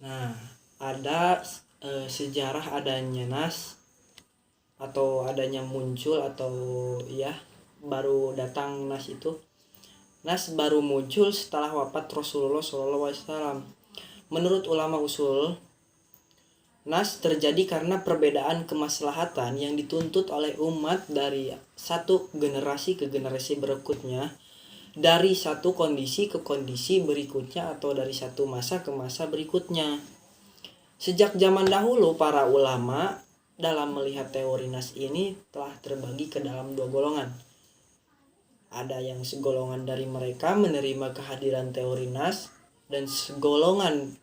Nah, ada sejarah adanya nas atau adanya muncul atau ya baru datang nas itu. Nas baru muncul setelah wafat Rasulullah SAW. Menurut ulama usul, nas terjadi karena perbedaan kemaslahatan yang dituntut oleh umat dari satu generasi ke generasi berikutnya, dari satu kondisi ke kondisi berikutnya, atau dari satu masa ke masa berikutnya. Sejak zaman dahulu, para ulama dalam melihat teori nas ini telah terbagi ke dalam dua golongan. Ada yang segolongan dari mereka menerima kehadiran teori nas, dan segolongan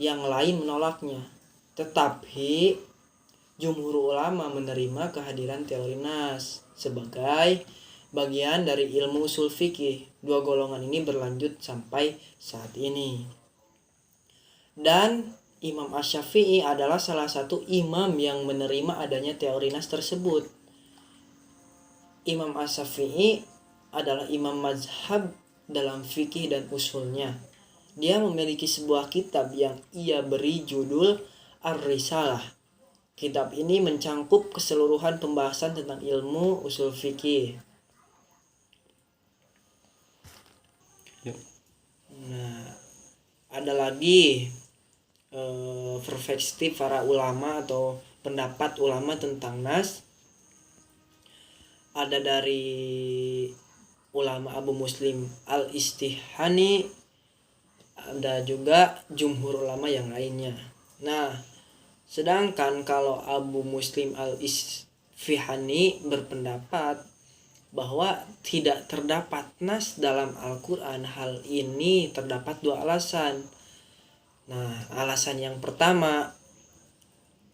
yang lain menolaknya. Tetapi jumhur ulama menerima kehadiran teori nas sebagai bagian dari ilmu usul fikih. Dua golongan ini berlanjut sampai saat ini. Dan Imam Asy-Syafi'i adalah salah satu imam yang menerima adanya teori nas tersebut. Imam Asy-Syafi'i adalah imam mazhab dalam fikih dan usulnya. Dia memiliki sebuah kitab yang ia beri judul Ar-Risalah. Kitab ini mencangkup keseluruhan pembahasan tentang ilmu usul fikih. Nah, ada lagi perspektif para ulama atau pendapat ulama tentang nas. Ada dari ulama Abu Muslim Al-Istihani, ada juga jumhur ulama yang lainnya. Nah, sedangkan kalau Abu Muslim Al-Istihani berpendapat bahwa tidak terdapat nas dalam Al-Quran. Hal ini terdapat dua alasan. Nah, alasan yang pertama,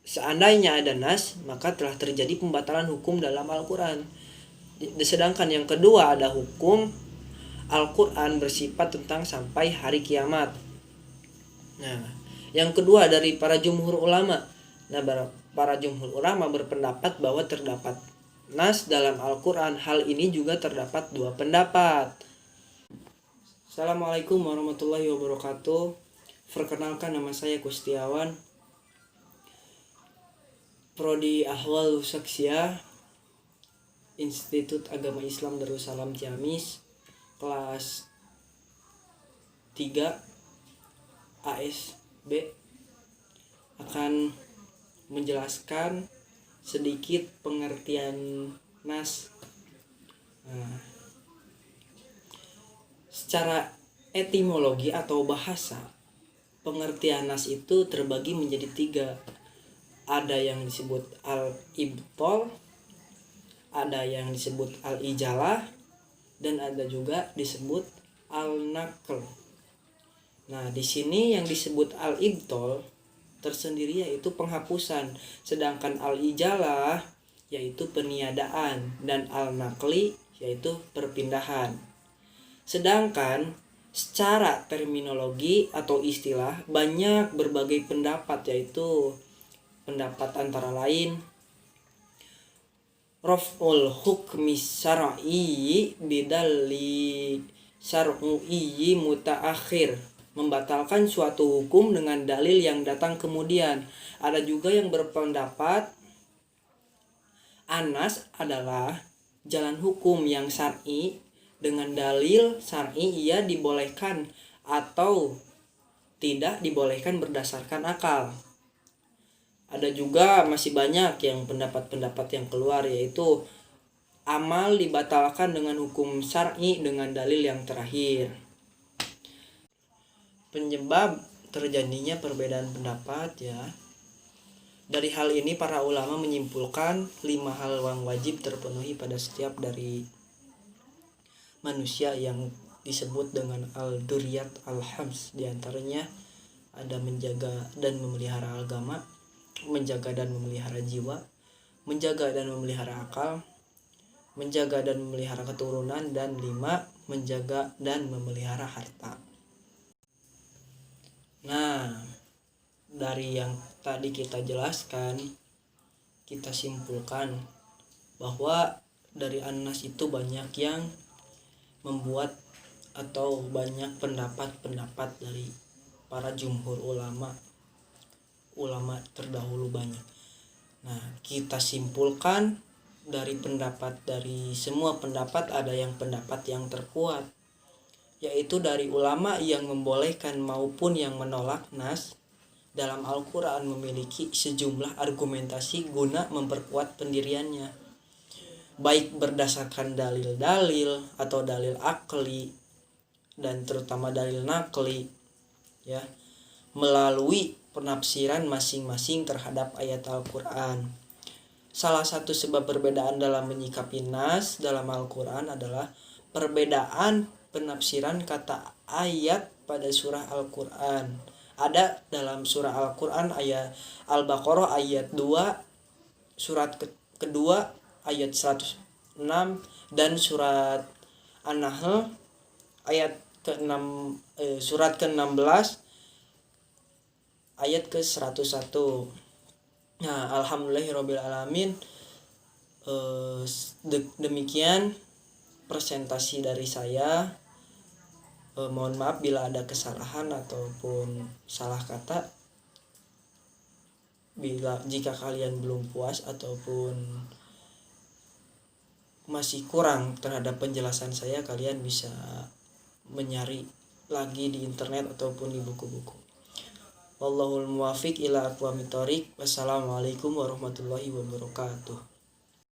seandainya ada nas, maka telah terjadi pembatalan hukum dalam Al-Quran. Sedangkan yang kedua, ada hukum Al-Quran bersifat tentang sampai hari kiamat. Nah, yang kedua dari para jumhur ulama. Nah, para jumhur ulama berpendapat bahwa terdapat nas dalam Al-Quran. Hal ini juga terdapat dua pendapat. Assalamualaikum warahmatullahi wabarakatuh. Perkenalkan, nama saya Kustiawan, Prodi Ahwal Saksiyah, Institut Agama Islam Darussalam Ciamis, kelas 3 ASB, akan menjelaskan sedikit pengertian nas. Nah, secara etimologi atau bahasa, pengertian nas itu terbagi menjadi 3. Ada yang disebut al-ibtal, ada yang disebut al-ijalah, dan ada juga disebut al-naql. Nah, di sini yang disebut al-ibtal tersendiri yaitu penghapusan, sedangkan al-ijalah yaitu peniadaan, dan al-naqli yaitu perpindahan. Sedangkan secara terminologi atau istilah banyak berbagai pendapat, yaitu pendapat antara lain raf'ul hukmi syar'i bidalli syar'i mutaakhir, membatalkan suatu hukum dengan dalil yang datang kemudian. Ada juga yang berpendapat anas adalah jalan hukum yang syar'i, dengan dalil syar'i ia dibolehkan atau tidak dibolehkan berdasarkan akal. Ada juga masih banyak yang pendapat-pendapat yang keluar, yaitu amal dibatalkan dengan hukum syar'i dengan dalil yang terakhir. Penyebab terjadinya perbedaan pendapat ya. Dari hal ini para ulama menyimpulkan 5 hal yang wajib terpenuhi pada setiap dari manusia yang disebut dengan al-duriyat al-hams. Di antaranya ada menjaga dan memelihara agama, menjaga dan memelihara jiwa, menjaga dan memelihara akal, menjaga dan memelihara keturunan, dan 5, menjaga dan memelihara harta. Nah, dari yang tadi kita jelaskan, kita simpulkan bahwa dari an-nas itu banyak yang membuat atau banyak pendapat-pendapat dari para jumhur ulama terdahulu banyak. Nah, kita simpulkan dari semua pendapat ada yang pendapat yang terkuat, yaitu dari ulama yang membolehkan maupun yang menolak nas dalam Al-Quran memiliki sejumlah argumentasi guna memperkuat pendiriannya, baik berdasarkan dalil-dalil atau dalil akli dan terutama dalil nakli, ya, melalui penafsiran masing-masing terhadap ayat Al-Quran. Salah satu sebab perbedaan dalam menyikapi nas dalam Al-Quran adalah perbedaan penafsiran kata ayat pada surah Al-Quran. Ada dalam surah Al-Quran ayat Al-Baqarah ayat 2, surat kedua ayat 106, dan surat An-Nahl ayat ke-6, surat ke-16 ayat ke-101. Nah, alhamdulillahirobbilalamin, demikian presentasi dari saya. Mohon maaf bila ada kesalahan ataupun salah kata. Jika kalian belum puas ataupun masih kurang terhadap penjelasan saya, kalian bisa mencari lagi di internet ataupun di buku-buku. Wallahul muwaffiq ila aqwamit thoriq. Wassalamualaikum warahmatullahi wabarakatuh.